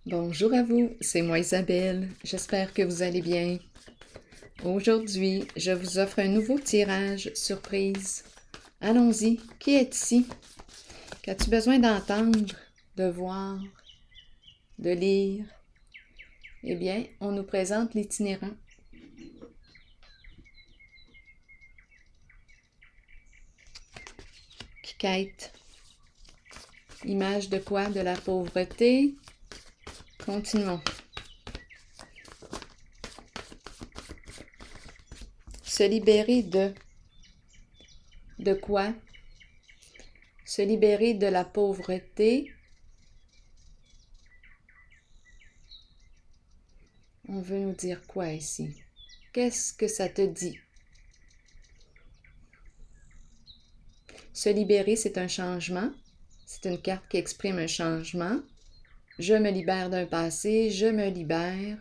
Bonjour à vous, c'est moi Isabelle, j'espère que vous allez bien. Aujourd'hui, je vous offre un nouveau tirage surprise. Allons-y, qui est ici? Qu'as-tu besoin d'entendre, de voir, de lire? Eh bien, on nous présente l'itinérant. Qui quête? Image de quoi? De la pauvreté? Continuons. Se libérer de... De quoi? Se libérer de la pauvreté. On veut nous dire quoi ici? Qu'est-ce que ça te dit? Se libérer, c'est un changement. C'est une carte qui exprime un changement. Je me libère d'un passé, je me libère.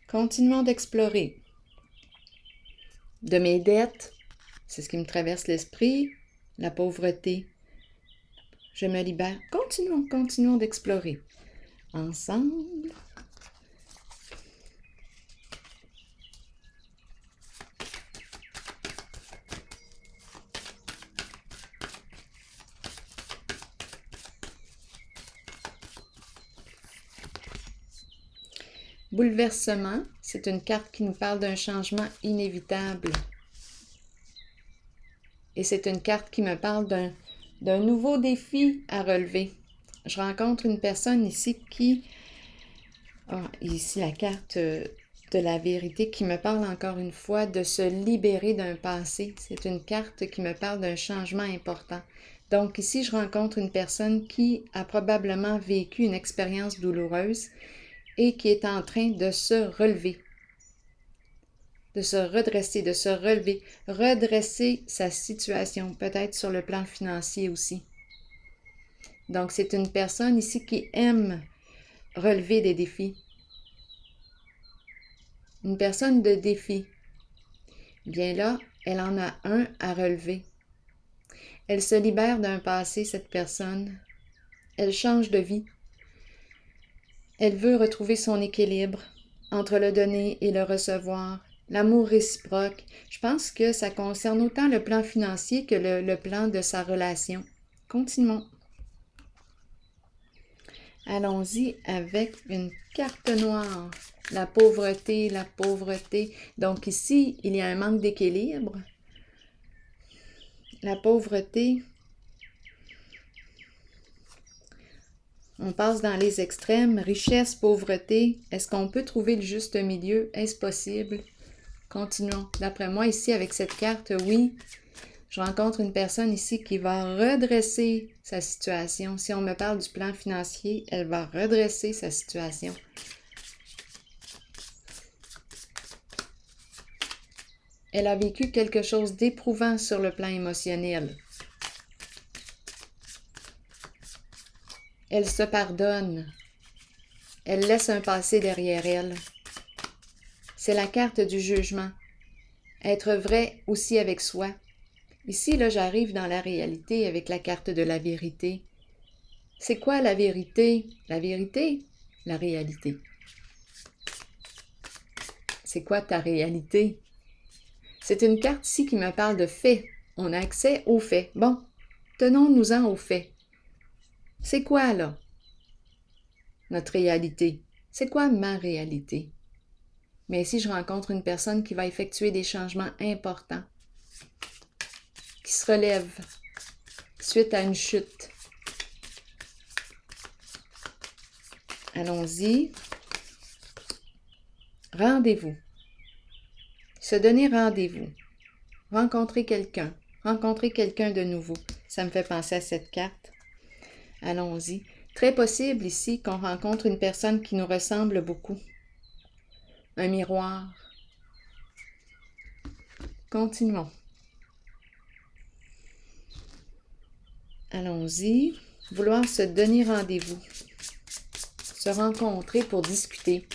Continuons d'explorer. De mes dettes, c'est ce qui me traverse l'esprit. La pauvreté, je me libère. Continuons d'explorer. Ensemble. Bouleversement, c'est une carte qui nous parle d'un changement inévitable. Et c'est une carte qui me parle d'un nouveau défi à relever. Je rencontre une personne ici qui... ici la carte de la vérité qui me parle encore une fois de se libérer d'un passé. C'est une carte qui me parle d'un changement important. Donc ici, je rencontre une personne qui a probablement vécu une expérience douloureuse et qui est en train de se relever, de se redresser, de se relever, redresser sa situation, peut-être sur le plan financier aussi. Donc, c'est une personne ici qui aime relever des défis. Une personne de défi. Bien là, elle en a un à relever. Elle se libère d'un passé, cette personne. Elle change de vie. Elle veut retrouver son équilibre entre le donner et le recevoir. L'amour réciproque, je pense que ça concerne autant le plan financier que le plan de sa relation. Continuons. Allons-y avec une carte noire. La pauvreté, la pauvreté. Donc ici, il y a un manque d'équilibre. La pauvreté, on passe dans les extrêmes. Richesse, pauvreté. Est-ce qu'on peut trouver le juste milieu? Est-ce possible? Continuons. D'après moi, ici, avec cette carte, oui, je rencontre une personne ici qui va redresser sa situation. Si on me parle du plan financier, elle va redresser sa situation. Elle a vécu quelque chose d'éprouvant sur le plan émotionnel. Elle se pardonne. Elle laisse un passé derrière elle. C'est la carte du jugement. Être vrai aussi avec soi. Ici, là, j'arrive dans la réalité avec la carte de la vérité. C'est quoi la vérité? La vérité? La réalité. C'est quoi ta réalité? C'est une carte ici qui me parle de faits. On a accès aux faits. Bon, tenons-nous-en aux faits. C'est quoi, là, notre réalité? C'est quoi ma réalité? Mais ici, je rencontre une personne qui va effectuer des changements importants, qui se relève suite à une chute. Allons-y. Rendez-vous. Se donner rendez-vous. Rencontrer quelqu'un de nouveau. Ça me fait penser à cette carte. Allons-y. Très possible ici qu'on rencontre une personne qui nous ressemble beaucoup. Un miroir. Continuons. Allons-y. Vouloir se donner rendez-vous. Se rencontrer pour discuter.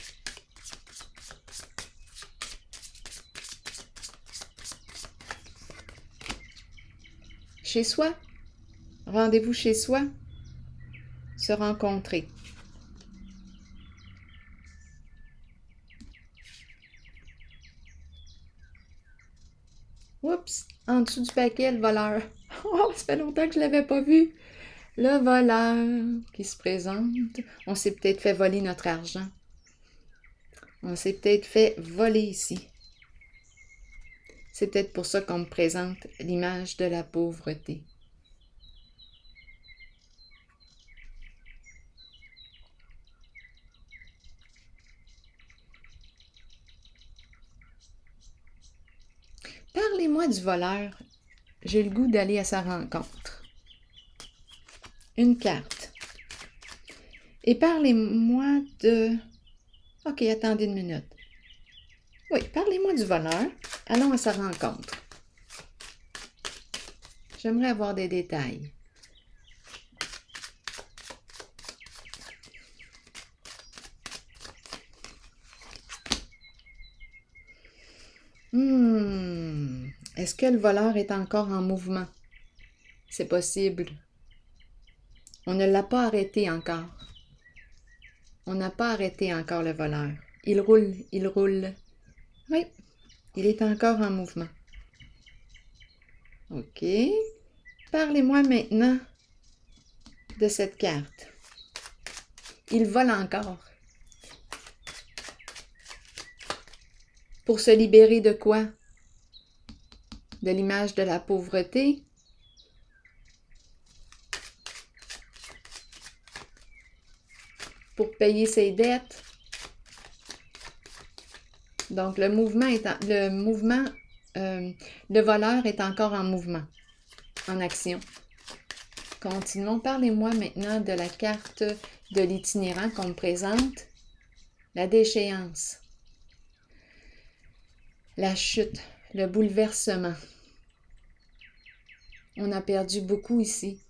Chez soi. Rendez-vous chez soi, se rencontrer. Oups, en dessous du paquet, le voleur. Oh, ça fait longtemps que je ne l'avais pas vu. Le voleur qui se présente. On s'est peut-être fait voler notre argent. On s'est peut-être fait voler ici. C'est peut-être pour ça qu'on me présente l'image de la pauvreté. Parlez-moi du voleur. J'ai le goût d'aller à sa rencontre. Une carte. Et parlez-moi de... Ok, attendez une minute. Oui, parlez-moi du voleur. Allons à sa rencontre. J'aimerais avoir des détails. Est-ce que le voleur est encore en mouvement? C'est possible. On ne l'a pas arrêté encore. On n'a pas arrêté encore le voleur. Il roule, il roule. Oui, il est encore en mouvement. OK. Parlez-moi maintenant de cette carte. Il vole encore. Pour se libérer de quoi? De l'image de la pauvreté? Pour payer ses dettes? Donc, le voleur est encore en mouvement, en action. Continuons. Parlez-moi maintenant de la carte de l'itinérant qu'on me présente. La déchéance. La chute, le bouleversement. On a perdu beaucoup ici.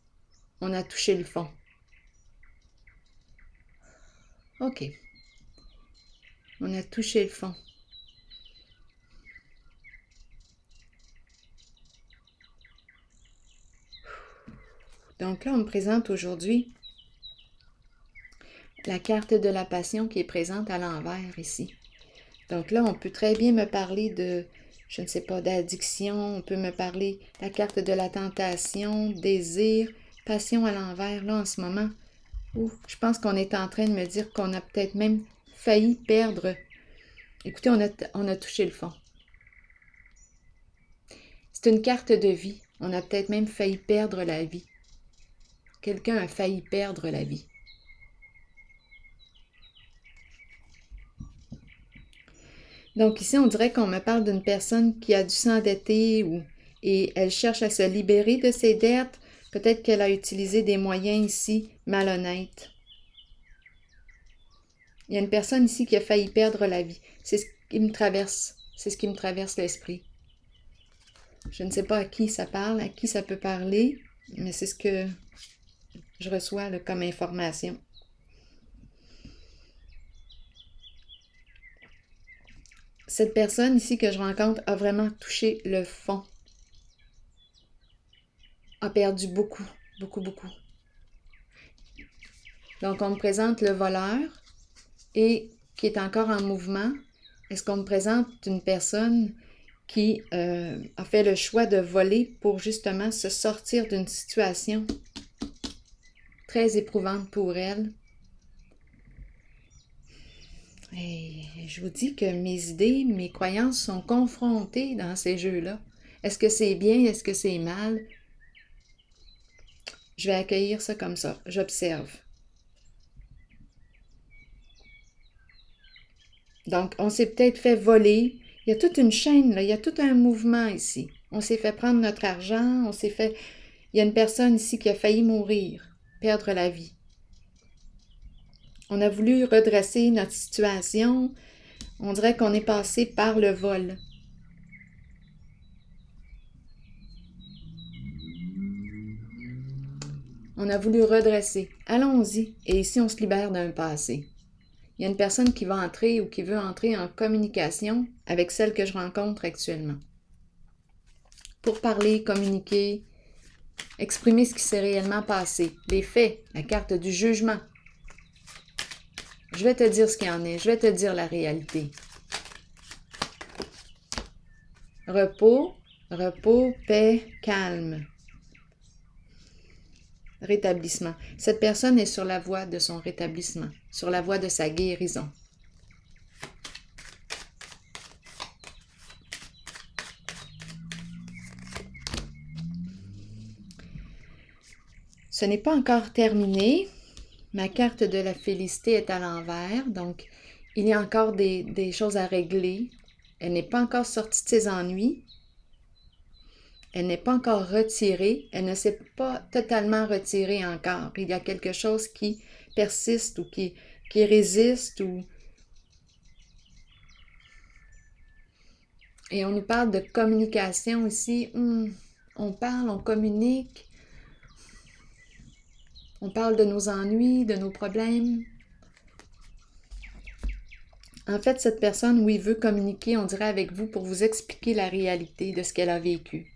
On a touché le fond. OK. On a touché le fond. Donc là, on me présente aujourd'hui la carte de la passion qui est présente à l'envers ici. Donc là, on peut très bien me parler de, je ne sais pas, d'addiction, on peut me parler de la carte de la tentation, désir, passion à l'envers. Là, en ce moment, je pense qu'on est en train de me dire qu'on a peut-être même failli perdre. Écoutez, on a touché le fond. C'est une carte de vie. On a peut-être même failli perdre la vie. Quelqu'un a failli perdre la vie. Donc ici, on dirait qu'on me parle d'une personne qui a dû s'endetter et elle cherche à se libérer de ses dettes. Peut-être qu'elle a utilisé des moyens ici malhonnêtes. Il y a une personne ici qui a failli perdre la vie. C'est ce qui me traverse. C'est ce qui me traverse l'esprit. Je ne sais pas à qui ça parle, à qui ça peut parler, mais c'est ce que je reçois là, comme information. Cette personne ici que je rencontre a vraiment touché le fond. A perdu beaucoup, beaucoup, beaucoup. Donc, on me présente le voleur et qui est encore en mouvement. Est-ce qu'on me présente une personne qui a fait le choix de voler pour justement se sortir d'une situation très éprouvante pour elle? Et je vous dis que mes idées, mes croyances sont confrontées dans ces jeux-là. Est-ce que c'est bien? Est-ce que c'est mal? Je vais accueillir ça comme ça. J'observe. Donc, on s'est peut-être fait voler. Il y a toute une chaîne, là. Il y a tout un mouvement ici. On s'est fait prendre notre argent. Il y a une personne ici qui a failli mourir, perdre la vie. On a voulu redresser notre situation. On dirait qu'on est passé par le vol. On a voulu redresser. Allons-y. Et ici, on se libère d'un passé. Il y a une personne qui va entrer ou qui veut entrer en communication avec celle que je rencontre actuellement. Pour parler, communiquer, Exprimer ce qui s'est réellement passé. Les faits, la carte du jugement. Je vais te dire ce qu'il en est. Je vais te dire la réalité. Repos, repos, paix, calme. Rétablissement. Cette personne est sur la voie de son rétablissement, sur la voie de sa guérison. Ce n'est pas encore terminé. Ma carte de la félicité est à l'envers, donc il y a encore des choses à régler. Elle n'est pas encore sortie de ses ennuis. Elle n'est pas encore retirée. Elle ne s'est pas totalement retirée encore. Il y a quelque chose qui persiste ou qui résiste. Et on nous parle de communication ici. On parle, on communique. On parle de nos ennuis, de nos problèmes. En fait, cette personne, oui, veut communiquer, on dirait, avec vous pour vous expliquer la réalité de ce qu'elle a vécu.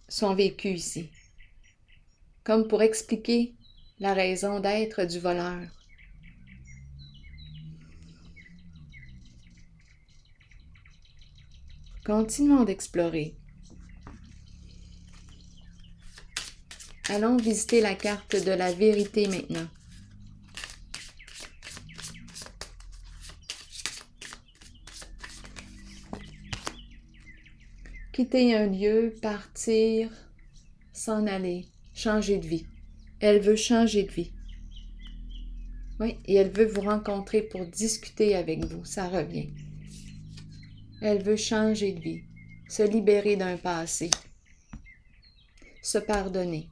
Son vécu ici. Comme pour expliquer la raison d'être du voleur. Continuons d'explorer. Allons visiter la carte de la vérité maintenant. Quitter un lieu, partir, s'en aller, changer de vie. Elle veut changer de vie. Oui, et elle veut vous rencontrer pour discuter avec vous, ça revient. Elle veut changer de vie, se libérer d'un passé, se pardonner.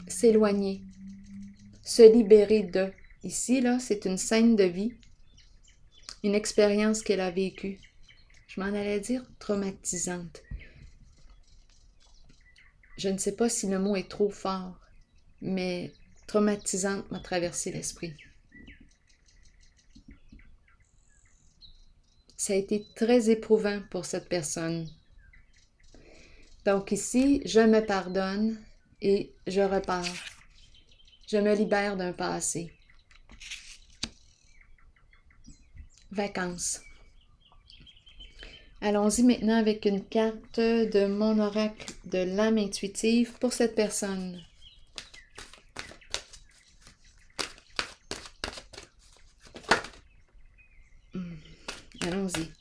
S'éloigner, se libérer de. Ici, là, c'est une scène de vie, une expérience qu'elle a vécue. Je m'en allais dire traumatisante. Je ne sais pas si le mot est trop fort, mais traumatisante m'a traversé l'esprit. Ça a été très éprouvant pour cette personne. Donc ici, je me pardonne et je repars. Je me libère d'un passé. Vacances. Allons-y maintenant avec une carte de mon oracle de l'âme intuitive pour cette personne. Allons-y.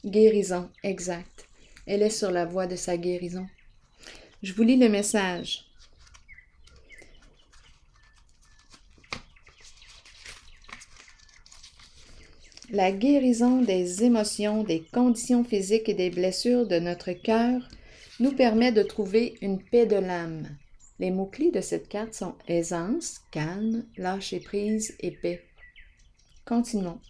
Guérison, exact. Elle est sur la voie de sa guérison. Je vous lis le message. La guérison des émotions, des conditions physiques et des blessures de notre cœur nous permet de trouver une paix de l'âme. Les mots-clés de cette carte sont aisance, calme, lâcher prise et paix. Continuons.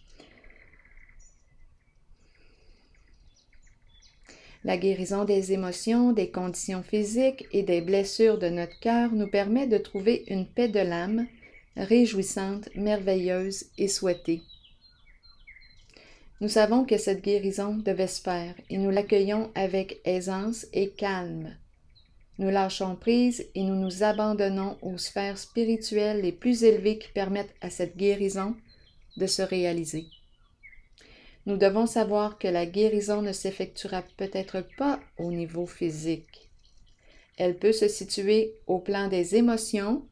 La guérison des émotions, des conditions physiques et des blessures de notre cœur nous permet de trouver une paix de l'âme, réjouissante, merveilleuse et souhaitée. Nous savons que cette guérison devait se faire et nous l'accueillons avec aisance et calme. Nous lâchons prise et nous nous abandonnons aux sphères spirituelles les plus élevées qui permettent à cette guérison de se réaliser. Nous devons savoir que la guérison ne s'effectuera peut-être pas au niveau physique. Elle peut se situer au plan des émotions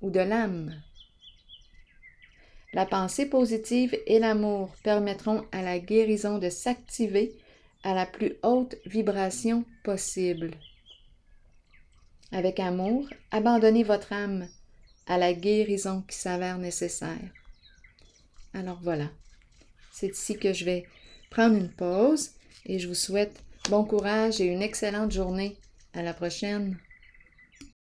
ou de l'âme. La pensée positive et l'amour permettront à la guérison de s'activer à la plus haute vibration possible. Avec amour, abandonnez votre âme à la guérison qui s'avère nécessaire. Alors voilà. C'est ici que je vais prendre une pause et je vous souhaite bon courage et une excellente journée. À la prochaine.